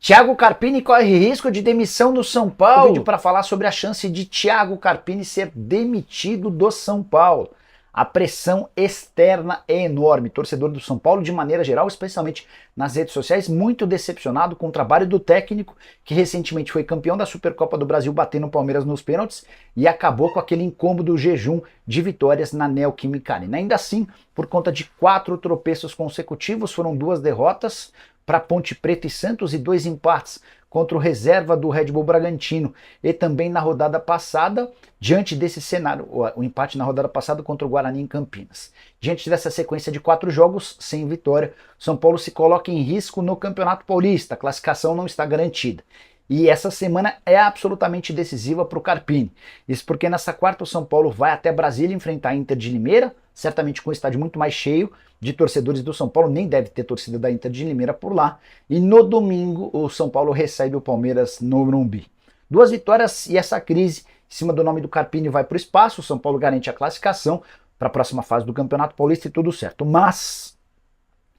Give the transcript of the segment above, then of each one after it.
Thiago Carpini corre risco de demissão no São Paulo. Vídeo para falar sobre a chance de Thiago Carpini ser demitido do São Paulo. A pressão externa é enorme. Torcedor do São Paulo, de maneira geral, especialmente nas redes sociais, muito decepcionado com o trabalho do técnico, que recentemente foi campeão da Supercopa do Brasil, batendo o Palmeiras nos pênaltis e acabou com aquele incômodo jejum de vitórias na Neoquímica Arena. Ainda assim, por conta de 4 tropeços consecutivos, foram 2 derrotas para Ponte Preta e Santos e 2 empates contra o reserva do Red Bull Bragantino. E também na rodada passada, diante desse cenário, o empate na rodada passada contra o Guarani em Campinas. Diante dessa sequência de 4 jogos sem vitória, São Paulo se coloca em risco no Campeonato Paulista. A classificação não está garantida. E essa semana é absolutamente decisiva para o Carpini. Isso porque nessa quarta o São Paulo vai até Brasília enfrentar a Inter de Limeira, certamente com o estádio muito mais cheio de torcedores do São Paulo, nem deve ter torcida da Inter de Limeira por lá. E no domingo o São Paulo recebe o Palmeiras no Morumbi. 2 vitórias e essa crise em cima do nome do Carpini vai para o espaço. O São Paulo garante a classificação para a próxima fase do Campeonato Paulista e tudo certo. Mas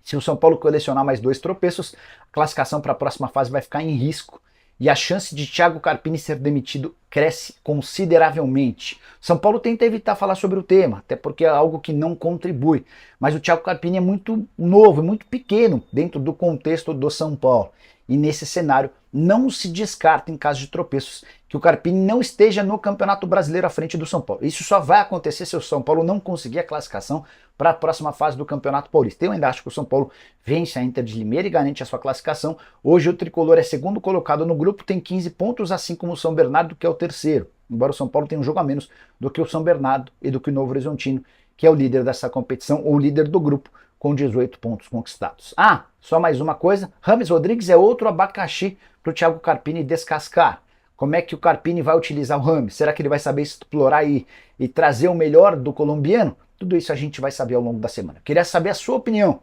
se o São Paulo colecionar mais 2 tropeços, a classificação para a próxima fase vai ficar em risco. E a chance de Thiago Carpini ser demitido cresce consideravelmente. São Paulo tenta evitar falar sobre o tema, até porque é algo que não contribui. Mas o Thiago Carpini é muito novo, muito pequeno dentro do contexto do São Paulo. E nesse cenário não se descarta, em caso de tropeços, que o Carpini não esteja no Campeonato Brasileiro à frente do São Paulo. Isso só vai acontecer se o São Paulo não conseguir a classificação para a próxima fase do Campeonato Paulista. Eu ainda acho que o São Paulo vence a Inter de Limeira e garante a sua classificação. Hoje o Tricolor é segundo colocado no grupo, tem 15 pontos, assim como o São Bernardo, que é o terceiro. Embora o São Paulo tenha um jogo a menos do que o São Bernardo e do que o Novo Horizontino, que é o líder dessa competição, ou o líder do grupo, com 18 pontos conquistados. Ah, só mais uma coisa, Rames Rodrigues é outro abacaxi para o Thiago Carpini descascar. Como é que o Carpini vai utilizar o Rames? Será que ele vai saber explorar e trazer o melhor do colombiano? Tudo isso a gente vai saber ao longo da semana. Queria saber a sua opinião.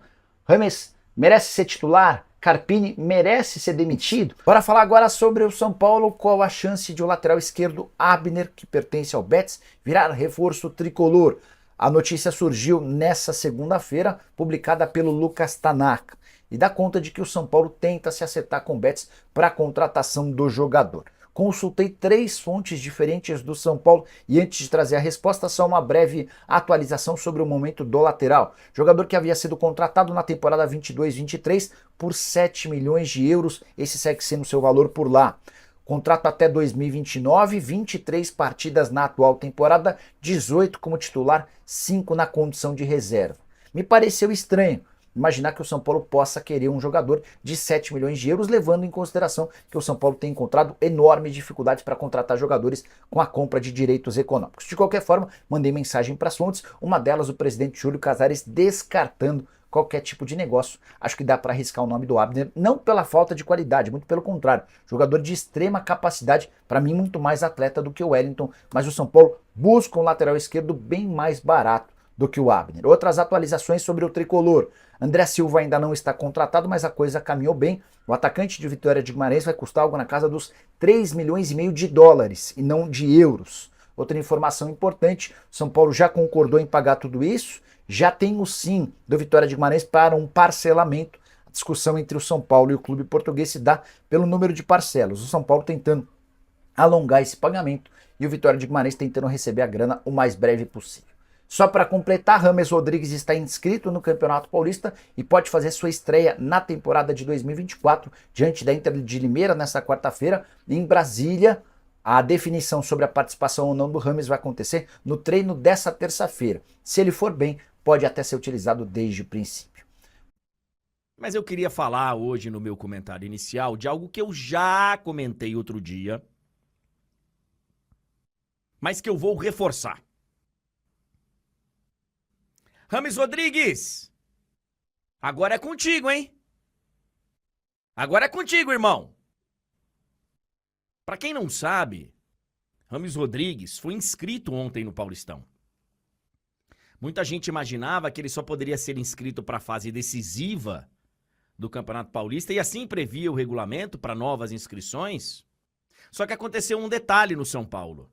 Rames merece ser titular? Carpini merece ser demitido? Bora falar agora sobre o São Paulo. Qual a chance de o lateral esquerdo Abner, que pertence ao Betis, virar reforço tricolor? A notícia surgiu nessa segunda-feira, publicada pelo Lucas Tanaka, e dá conta de que o São Paulo tenta se acertar com o Betis para a contratação do jogador. Consultei 3 fontes diferentes do São Paulo e antes de trazer a resposta, só uma breve atualização sobre o momento do lateral. Jogador que havia sido contratado na temporada 22-23 por 7 milhões de euros, esse segue sendo seu valor por lá. Contrato até 2029, 23 partidas na atual temporada, 18 como titular, 5 na condição de reserva. Me pareceu estranho imaginar que o São Paulo possa querer um jogador de 7 milhões de euros, levando em consideração que o São Paulo tem encontrado enormes dificuldades para contratar jogadores com a compra de direitos econômicos. De qualquer forma, mandei mensagem para as fontes, uma delas o presidente Júlio Casares descartando qualquer tipo de negócio. Acho que dá para arriscar o nome do Abner, não pela falta de qualidade, muito pelo contrário. Jogador de extrema capacidade, para mim muito mais atleta do que o Wellington, mas o São Paulo busca um lateral esquerdo bem mais barato do que o Abner. Outras atualizações sobre o tricolor. André Silva ainda não está contratado, mas a coisa caminhou bem. O atacante de Vitória de Guimarães vai custar algo na casa dos 3 milhões e meio de dólares e não de euros. Outra informação importante, São Paulo já concordou em pagar tudo isso, já tem o sim do Vitória de Guimarães para um parcelamento. A discussão entre o São Paulo e o clube português se dá pelo número de parcelas. O São Paulo tentando alongar esse pagamento e o Vitória de Guimarães tentando receber a grana o mais breve possível. Só para completar, Rames Rodrigues está inscrito no Campeonato Paulista e pode fazer sua estreia na temporada de 2024 diante da Inter de Limeira nesta quarta-feira em Brasília. A definição sobre a participação ou não do Rames vai acontecer no treino dessa terça-feira. Se ele for bem, pode até ser utilizado desde o princípio. Mas eu queria falar hoje no meu comentário inicial de algo que eu já comentei outro dia, mas que eu vou reforçar. Rames Rodrigues, agora é contigo, hein? Agora é contigo, irmão. Para quem não sabe, Rames Rodrigues foi inscrito ontem no Paulistão. Muita gente imaginava que ele só poderia ser inscrito para a fase decisiva do Campeonato Paulista e assim previa o regulamento para novas inscrições. Só que aconteceu um detalhe no São Paulo.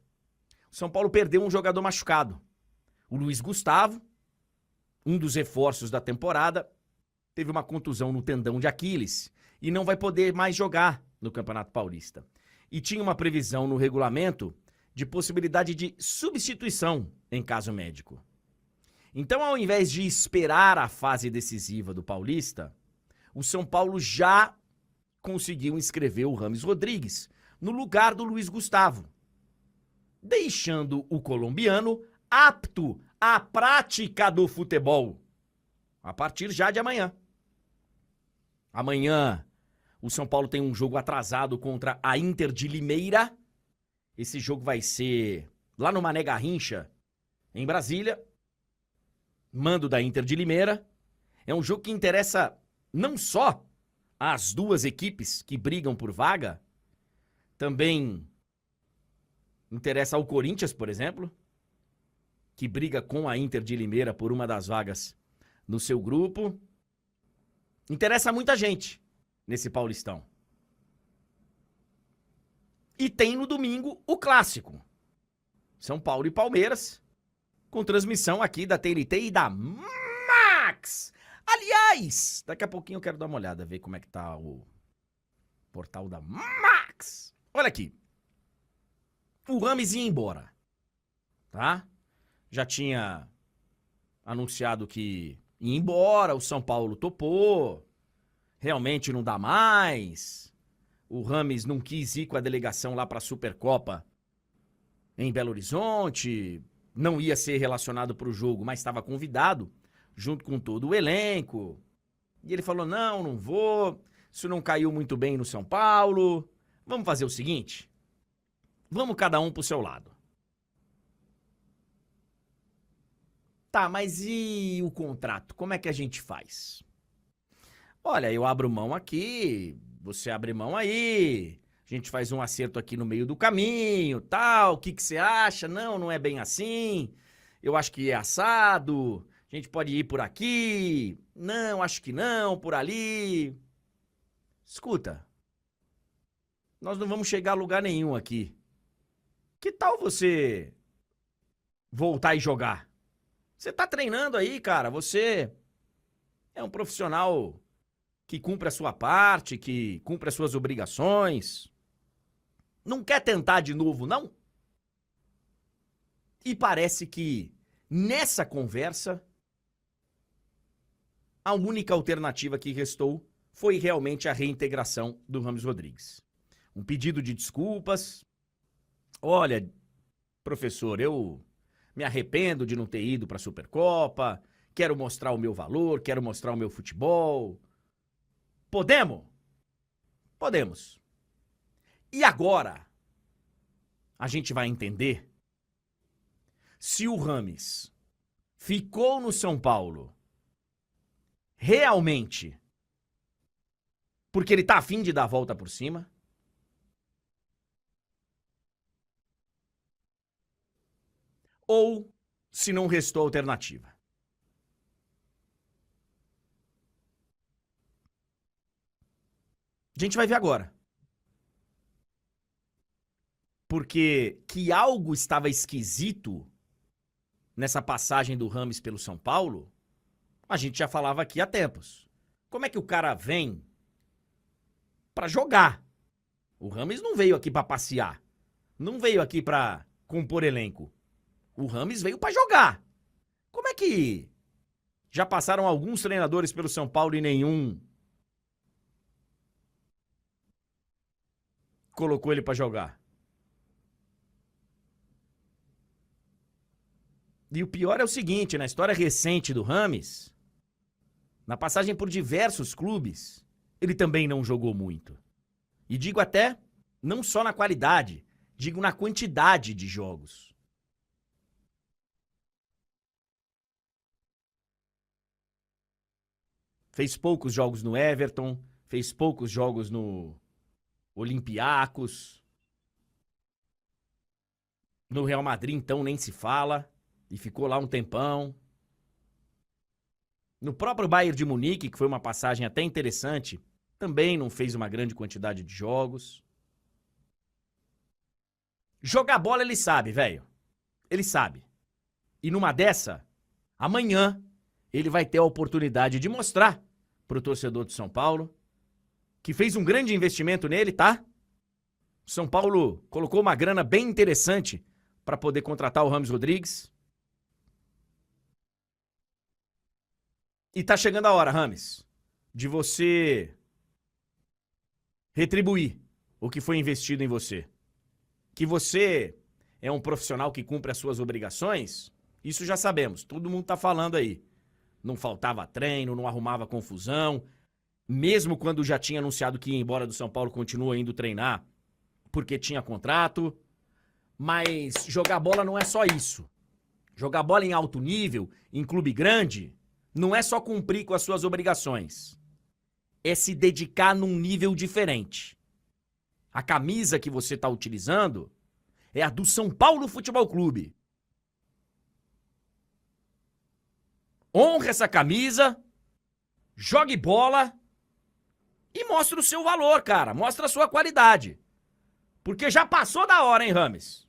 O São Paulo perdeu um jogador machucado. O Luiz Gustavo, um dos reforços da temporada, teve uma contusão no tendão de Aquiles e não vai poder mais jogar no Campeonato Paulista. E tinha uma previsão no regulamento de possibilidade de substituição em caso médico. Então, ao invés de esperar a fase decisiva do Paulista, o São Paulo já conseguiu inscrever o Rames Rodrigues no lugar do Luiz Gustavo, deixando o colombiano apto à prática do futebol a partir já de amanhã. Amanhã, o São Paulo tem um jogo atrasado contra a Inter de Limeira. Esse jogo vai ser lá no Mané Garrincha, em Brasília. Mando da Inter de Limeira. É um jogo que interessa não só as duas equipes que brigam por vaga, também interessa ao Corinthians, por exemplo, que briga com a Inter de Limeira por uma das vagas no seu grupo. Interessa muita gente nesse Paulistão. E tem no domingo o clássico. São Paulo e Palmeiras, com transmissão aqui da TNT e da Max. Aliás, daqui a pouquinho eu quero dar uma olhada, ver como é que tá o portal da Max. Olha aqui. O Rames ia embora, tá? Já tinha anunciado que ia embora, o São Paulo topou. Realmente não dá mais. O Rames não quis ir com a delegação lá para a Supercopa em Belo Horizonte. Não ia ser relacionado para o jogo, mas estava convidado, junto com todo o elenco. E ele falou, não vou. Isso não caiu muito bem no São Paulo. Vamos fazer o seguinte? Vamos cada um pro seu lado. Tá, mas e o contrato? Como é que a gente faz? Olha, eu abro mão aqui, você abre mão aí, a gente faz um acerto aqui no meio do caminho, tal, o que você acha? Não é bem assim, eu acho que é assado, a gente pode ir por aqui, não, acho que não, por ali. Escuta, nós não vamos chegar a lugar nenhum aqui. Que tal você voltar e jogar? Você tá treinando aí, cara, você é um profissional que cumpre a sua parte, que cumpre as suas obrigações. Não quer tentar de novo, não? E parece que nessa conversa, a única alternativa que restou foi realmente a reintegração do Rames Rodrigues. Um pedido de desculpas. Olha, professor, eu me arrependo de não ter ido para a Supercopa, quero mostrar o meu valor, quero mostrar o meu futebol. Podemos? Podemos. E agora, a gente vai entender se o Rames ficou no São Paulo realmente porque ele tá afim de dar a volta por cima, ou se não restou alternativa. A gente vai ver agora. Porque que algo estava esquisito nessa passagem do Rames pelo São Paulo, a gente já falava aqui há tempos. Como é que o cara vem pra jogar? O Rames não veio aqui pra passear. Não veio aqui pra compor elenco. O Rames veio pra jogar. Como é que já passaram alguns treinadores pelo São Paulo e nenhum colocou ele pra jogar? E o pior é o seguinte, na história recente do Rames, na passagem por diversos clubes, ele também não jogou muito. E digo até, não só na qualidade, digo na quantidade de jogos. Fez poucos jogos no Everton, fez poucos jogos no Olympiacos. No Real Madrid, então, nem se fala. E ficou lá um tempão. No próprio Bayern de Munique, que foi uma passagem até interessante, também não fez uma grande quantidade de jogos. Jogar bola ele sabe, velho. Ele sabe. E numa dessa, amanhã, ele vai ter a oportunidade de mostrar pro torcedor do São Paulo, que fez um grande investimento nele, tá? O São Paulo colocou uma grana bem interessante para poder contratar o Rames Rodrigues. E tá chegando a hora, Rames, de você retribuir o que foi investido em você. Que você é um profissional que cumpre as suas obrigações, isso já sabemos, todo mundo tá falando aí. Não faltava treino, não arrumava confusão. Mesmo quando já tinha anunciado que ia embora do São Paulo, continua indo treinar porque tinha contrato. Mas jogar bola não é só isso. Jogar bola em alto nível, em clube grande, não é só cumprir com as suas obrigações. É se dedicar num nível diferente. A camisa que você está utilizando é a do São Paulo Futebol Clube. Honre essa camisa, jogue bola e mostre o seu valor, cara. Mostre a sua qualidade. Porque já passou da hora, hein, Rames?